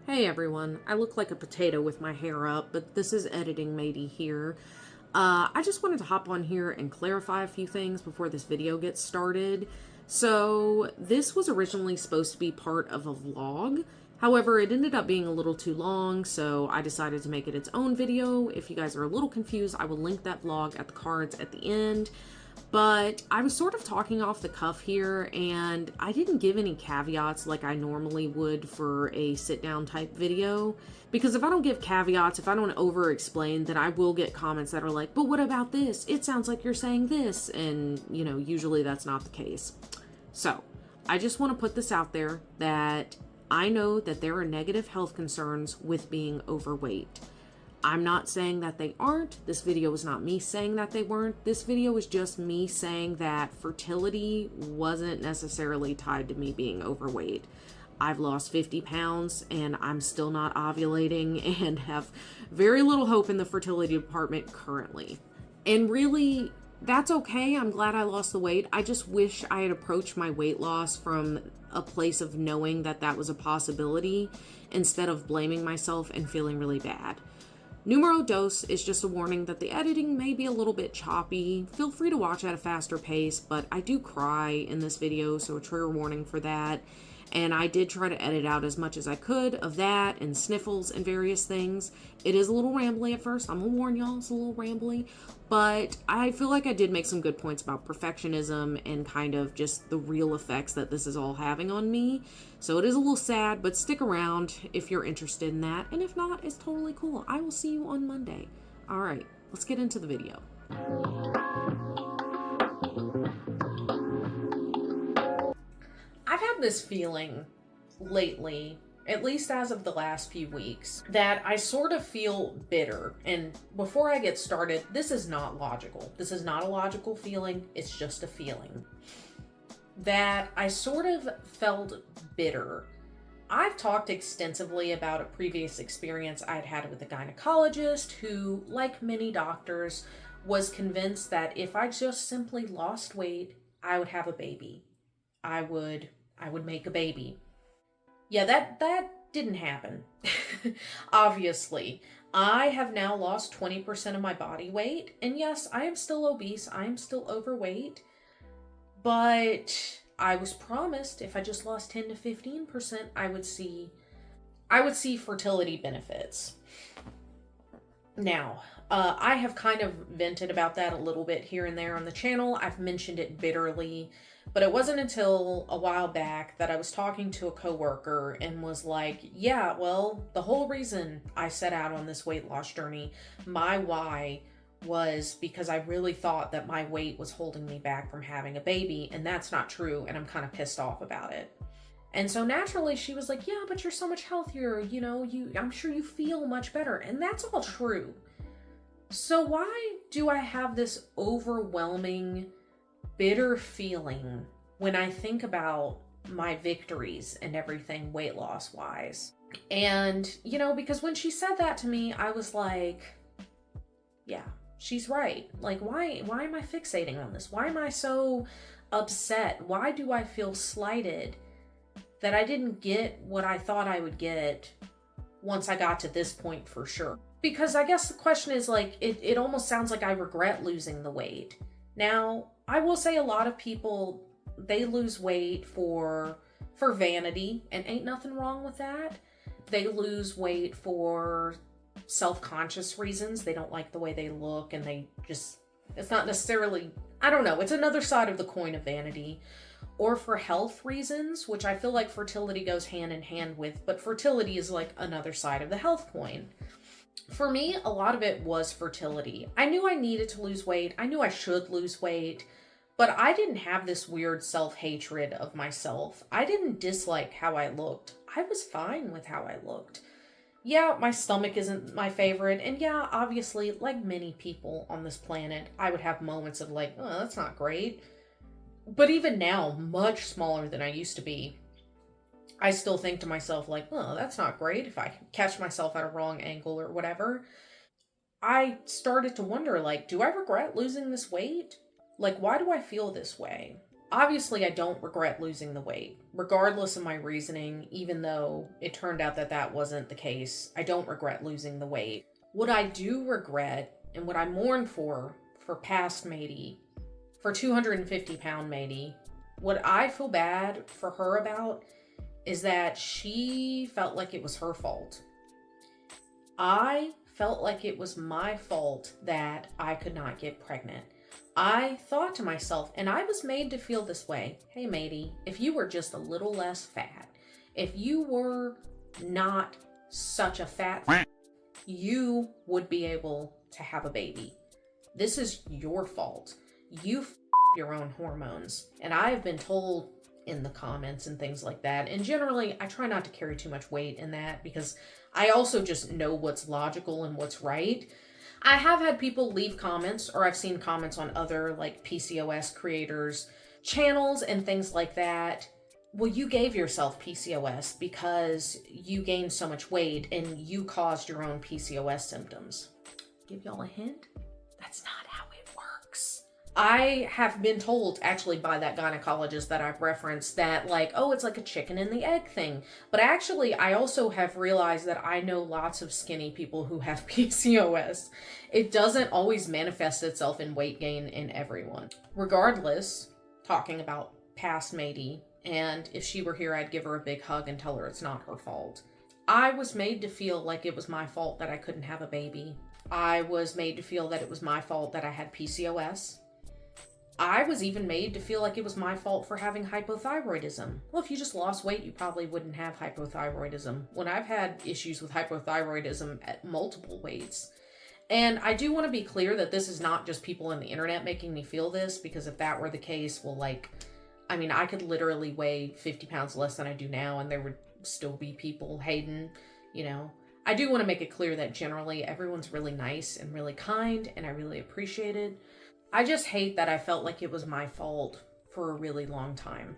Hey everyone, I look like a potato with my hair up, but this is editing Maddie here. I just wanted to hop on here and clarify a few things before this video gets started. So, this was originally supposed to be part of a vlog. However, it ended up being a little too long, so I decided to make it its own video. If you guys are a little confused, I will link that vlog at the cards at the end. But I was sort of talking off the cuff here, and I didn't give any caveats like I normally would for a sit-down type video. Because if I don't give caveats, if I don't over-explain, then I will get comments that are like, but what about this? It sounds like you're saying this. And, usually that's not the case. So, I just want to put this out there that I know that there are negative health concerns with being overweight. I'm not saying that they aren't. This video is not me saying that they weren't. This video is just me saying that fertility wasn't necessarily tied to me being overweight. I've lost 50 pounds and I'm still not ovulating and have very little hope in the fertility department currently. And really, that's okay. I'm glad I lost the weight. I just wish I had approached my weight loss from a place of knowing that that was a possibility instead of blaming myself and feeling really bad. Numero dos is just a warning that the editing may be a little bit choppy. Feel free to watch at a faster pace, but I do cry in this video, so a trigger warning for that. And I did try to edit out as much as I could of that and sniffles and various things. It is a little rambly at first. I'm gonna warn y'all, it's a little rambly. But I feel like I did make some good points about perfectionism and kind of just the real effects that this is all having on me. So it is a little sad, but stick around if you're interested in that. And if not, it's totally cool. I will see you on Monday. All right, let's get into the video. I've had this feeling lately, at least as of the last few weeks, that I sort of feel bitter. And before I get started, this is not logical. This is not a logical feeling. It's just a feeling. That I sort of felt bitter. I've talked extensively about a previous experience I'd had with a gynecologist who, like many doctors, was convinced that if I just simply lost weight, I would have a baby. I would make a baby. Yeah, that didn't happen. Obviously. I have now lost 20% of my body weight, and yes, I am still obese, I am still overweight, but I was promised if I just lost 10 to 15%, I would see fertility benefits. Now, I have kind of vented about that a little bit here and there on the channel. I've mentioned it bitterly, but it wasn't until a while back that I was talking to a coworker and was like, yeah, well, the whole reason I set out on this weight loss journey, my why was because I really thought that my weight was holding me back from having a baby, and that's not true, and I'm kind of pissed off about it. And so naturally she was like, yeah, but you're so much healthier, I'm sure you feel much better. And that's all true. So why do I have this overwhelming, bitter feeling when I think about my victories and everything weight loss wise? And, because when she said that to me, I was like, yeah, she's right. Like, why am I fixating on this? Why am I so upset? Why do I feel slighted that I didn't get what I thought I would get once I got to this point for sure? Because I guess the question is like, it almost sounds like I regret losing the weight. Now, I will say a lot of people, they lose weight for vanity, and ain't nothing wrong with that. They lose weight for self-conscious reasons. They don't like the way they look, and it's not necessarily, I don't know, it's another side of the coin of vanity. Or for health reasons, which I feel like fertility goes hand in hand with, but fertility is like another side of the health coin. For me, a lot of it was fertility. I knew I needed to lose weight. I knew I should lose weight, but I didn't have this weird self-hatred of myself. I didn't dislike how I looked. I was fine with how I looked. Yeah, my stomach isn't my favorite, and yeah, obviously, like many people on this planet, I would have moments of like, oh, that's not great. But even now, much smaller than I used to be, I still think to myself like, oh, that's not great if I catch myself at a wrong angle or whatever. I started to wonder, like, do I regret losing this weight? Like, why do I feel this way? Obviously, I don't regret losing the weight, regardless of my reasoning, even though it turned out that that wasn't the case. I don't regret losing the weight. What I do regret, and what I mourn for past Maddie, for 250-pound Maddie, what I feel bad for her about is that she felt like it was her fault. I felt like it was my fault that I could not get pregnant. I thought to myself, and I was made to feel this way, hey Maddie, if you were just a little less fat, if you were not such a fat, you would be able to have a baby. This is your fault. You your own hormones. And I have been told in the comments and things like that, and generally I try not to carry too much weight in that because I also just know what's logical and what's right. I have had people leave comments, or I've seen comments on other like PCOS creators' channels and things like that. Well, you gave yourself PCOS because you gained so much weight and you caused your own PCOS symptoms. Give y'all a hint? That's not how it works. I have been told actually by that gynecologist that I've referenced that like, oh, it's like a chicken and the egg thing. But actually, I also have realized that I know lots of skinny people who have PCOS. It doesn't always manifest itself in weight gain in everyone. Regardless, talking about past Maddie, and if she were here, I'd give her a big hug and tell her it's not her fault. I was made to feel like it was my fault that I couldn't have a baby. I was made to feel that it was my fault that I had PCOS. I was even made to feel like it was my fault for having hypothyroidism. Well, if you just lost weight, you probably wouldn't have hypothyroidism. When I've had issues with hypothyroidism at multiple weights. And I do want to be clear that this is not just people on the internet making me feel this, because if that were the case, well, like, I mean, I could literally weigh 50 pounds less than I do now, and there would still be people hating, you know. I do want to make it clear that generally everyone's really nice and really kind, and I really appreciate it. I just hate that I felt like it was my fault for a really long time.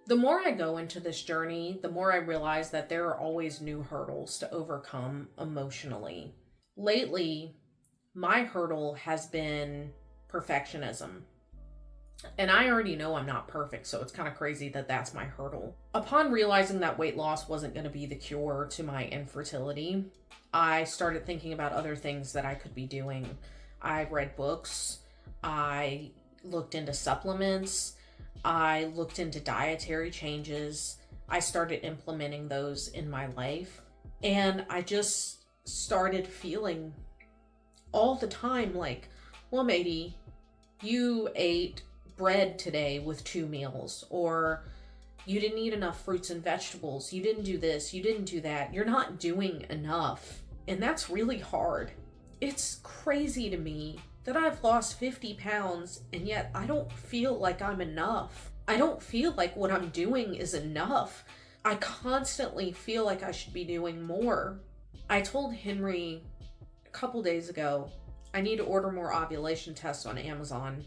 The more I go into this journey, the more I realize that there are always new hurdles to overcome emotionally. Lately, my hurdle has been perfectionism. And I already know I'm not perfect, so it's kind of crazy that that's my hurdle. Upon realizing that weight loss wasn't going to be the cure to my infertility, I started thinking about other things that I could be doing. I read books. I looked into supplements. I looked into dietary changes. I started implementing those in my life. And I just started feeling all the time like, well, Maddie, you ate bread today with 2 meals, or you didn't eat enough fruits and vegetables. You didn't do this. You didn't do that. You're not doing enough. And that's really hard. It's crazy to me that I've lost 50 pounds and yet I don't feel like I'm enough. I don't feel like what I'm doing is enough. I constantly feel like I should be doing more. I told Henry a couple days ago, I need to order more ovulation tests on Amazon.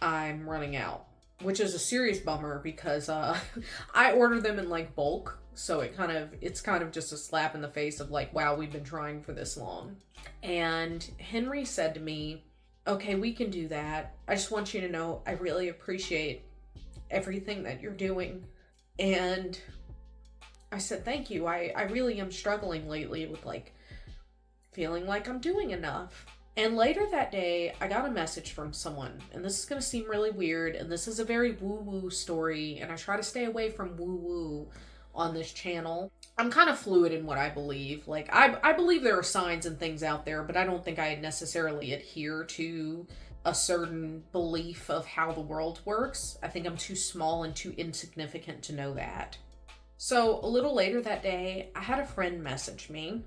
I'm running out, which is a serious bummer because I order them in like bulk. So it's kind of just a slap in the face of like, wow, we've been trying for this long. And Henry said to me, okay, we can do that. I just want you to know I really appreciate everything that you're doing. And I said, thank you. I really am struggling lately with like feeling like I'm doing enough. And later that day, I got a message from someone, and this is going to seem really weird, and this is a very woo-woo story, and I try to stay away from woo-woo on this channel. I'm kind of fluid in what I believe. Like, I believe there are signs and things out there, but I don't think I necessarily adhere to a certain belief of how the world works. I think I'm too small and too insignificant to know that. So, a little later that day, I had a friend message me.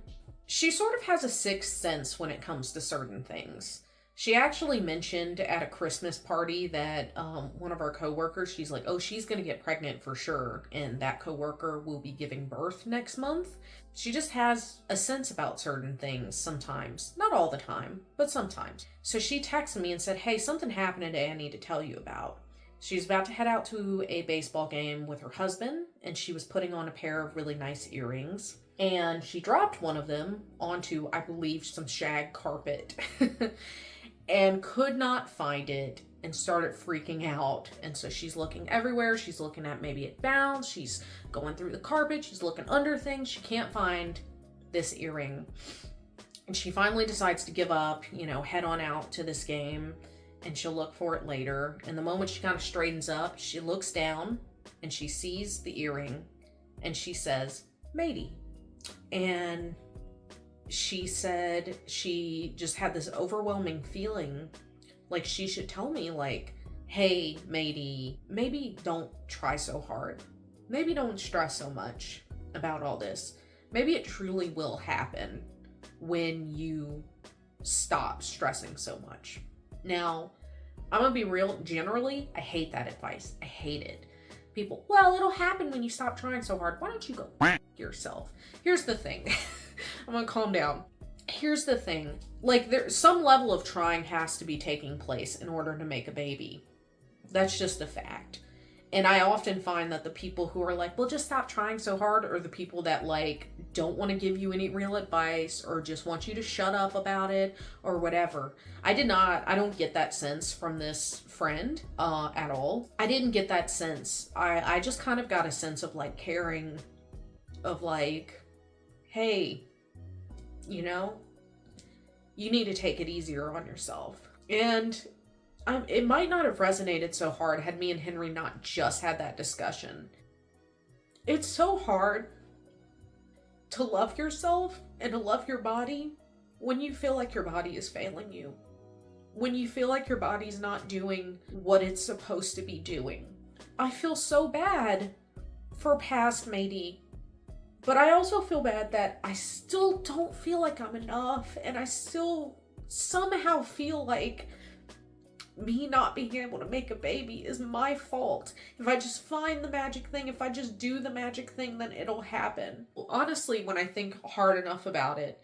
She sort of has a sixth sense when it comes to certain things. She actually mentioned at a Christmas party that one of our coworkers, she's like, oh, she's going to get pregnant for sure. And that coworker will be giving birth next month. She just has a sense about certain things sometimes. Not all the time, but sometimes. So she texted me and said, hey, something happened today I need to tell you about. She's about to head out to a baseball game with her husband, and she was putting on a pair of really nice earrings. And she dropped one of them onto, I believe, some shag carpet. and could not find it and started freaking out. And so she's looking everywhere. She's looking at, maybe it bounced. She's going through the carpet. She's looking under things. She can't find this earring. And she finally decides to give up, head on out to this game, and she'll look for it later. And the moment she kind of straightens up, she looks down and she sees the earring and she says, "Maddie." And she said she just had this overwhelming feeling like she should tell me, like, "Hey, Maddie, maybe don't try so hard. Maybe don't stress so much about all this. Maybe it truly will happen when you stop stressing so much." Now, I'm gonna be real. Generally, I hate that advice. I hate it. People, "Well, it'll happen when you stop trying so hard." Why don't you go yourself? Here's the thing. I'm gonna calm down. Here's the thing. Like, there's some level of trying has to be taking place in order to make a baby. That's just a fact. And I often find that the people who are like, "Well, just stop trying so hard," are the people that, like, don't want to give you any real advice or just want you to shut up about it or whatever. I don't get that sense from this friend at all. I didn't get that sense. I just kind of got a sense of, like, caring, of like, "Hey, you need to take it easier on yourself." And it might not have resonated so hard had me and Henry not just had that discussion. It's so hard to love yourself and to love your body when you feel like your body is failing you. When you feel like your body's not doing what it's supposed to be doing. I feel so bad for past Maddie, but I also feel bad that I still don't feel like I'm enough, and I still somehow feel like me not being able to make a baby is my fault. If I just find the magic thing, if I just do the magic thing, then it'll happen. Well, honestly, when I think hard enough about it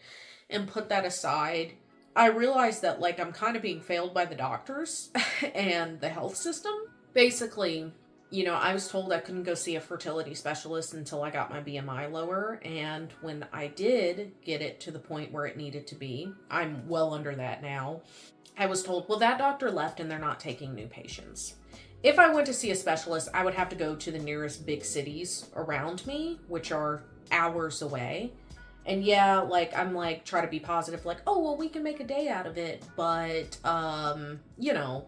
and put that aside, I realize that, like, I'm kind of being failed by the doctors and the health system. Basically, I was told I couldn't go see a fertility specialist until I got my BMI lower. And when I did get it to the point where it needed to be, I'm well under that now, I was told, "Well, that doctor left and they're not taking new patients." If I went to see a specialist, I would have to go to the nearest big cities around me, which are hours away. And yeah, like, I'm like, try to be positive, like, "Oh, well, we can make a day out of it." But,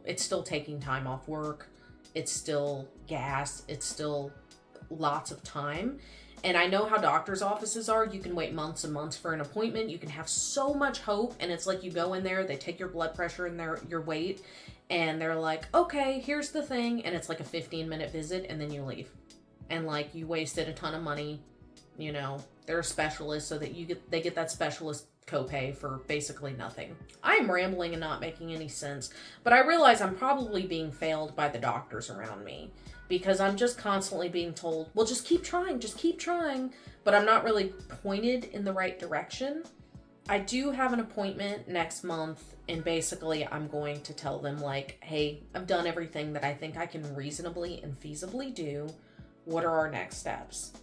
it's still taking time off work. It's still gas. It's still lots of time. And I know how doctor's offices are. You can wait months and months for an appointment. You can have so much hope. And it's like, you go in there, they take your blood pressure and your weight, and they're like, "Okay, here's the thing." And it's like a 15-minute visit, and then you leave. And, like, you wasted a ton of money. They're a specialist, so that they get that specialist copay for basically nothing. I am rambling and not making any sense, but I realize I'm probably being failed by the doctors around me, because I'm just constantly being told, "Well, just keep trying, but I'm not really pointed in the right direction. I do have an appointment next month, and basically I'm going to tell them, like, "Hey, I've done everything that I think I can reasonably and feasibly do. What are our next steps?"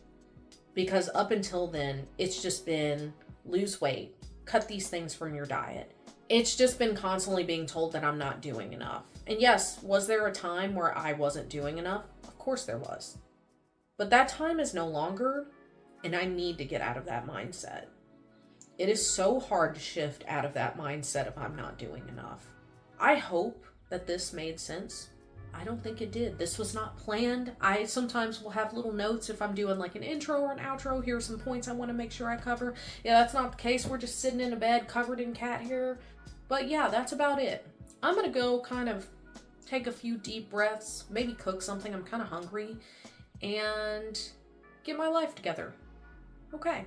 Because up until then, it's just been lose weight, cut these things from your diet. It's just been constantly being told that I'm not doing enough. And yes, was there a time where I wasn't doing enough? Of course there was. But that time is no longer, and I need to get out of that mindset. It is so hard to shift out of that mindset of I'm not doing enough. I hope that this made sense. I don't think it did. This was not planned. I sometimes will have little notes if I'm doing like an intro or an outro. Here are some points I want to make sure I cover. Yeah, that's not the case. We're just sitting in a bed covered in cat hair. But yeah, that's about it. I'm going to go kind of take a few deep breaths, maybe cook something. I'm kind of hungry, and get my life together. Okay.